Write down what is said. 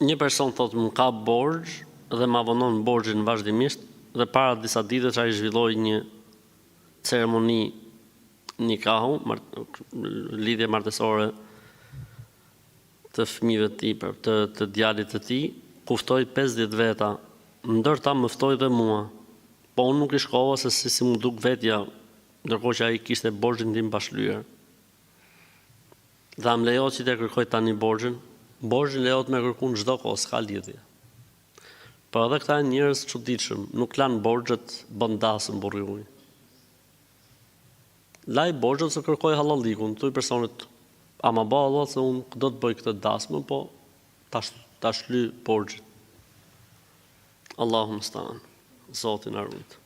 Një person thotë më ka borxh dhe ma vonon borxhin vazhdimisht dhe para disa ditësh ai zhvilloi një ceremoni nikahu, lidhje martësore të fëmijëve të tij, të djalit të tij, kuftoi 50 veta, ndërta më ftoi dhe mua. Po unë nuk i shkova se si më duk vetja, ndërkohë që ai kishte borxhin tim pashlyer. Dhe më lejohet që të kërkoj tani borxhin. Borxhin lejohet me kërku në çdo kohë, s'ka lidhje. Po edhe këta njerëz çuditshëm, nuk lanë borxhet, bën dasëm burri uj. Laj borxhet se kërkoj hallallikun, thuj personit, a ma ba Allah se unë do të bëj këtë dasmë, po ta shly borxhin. Allahu musta'an. Zoti na rujt.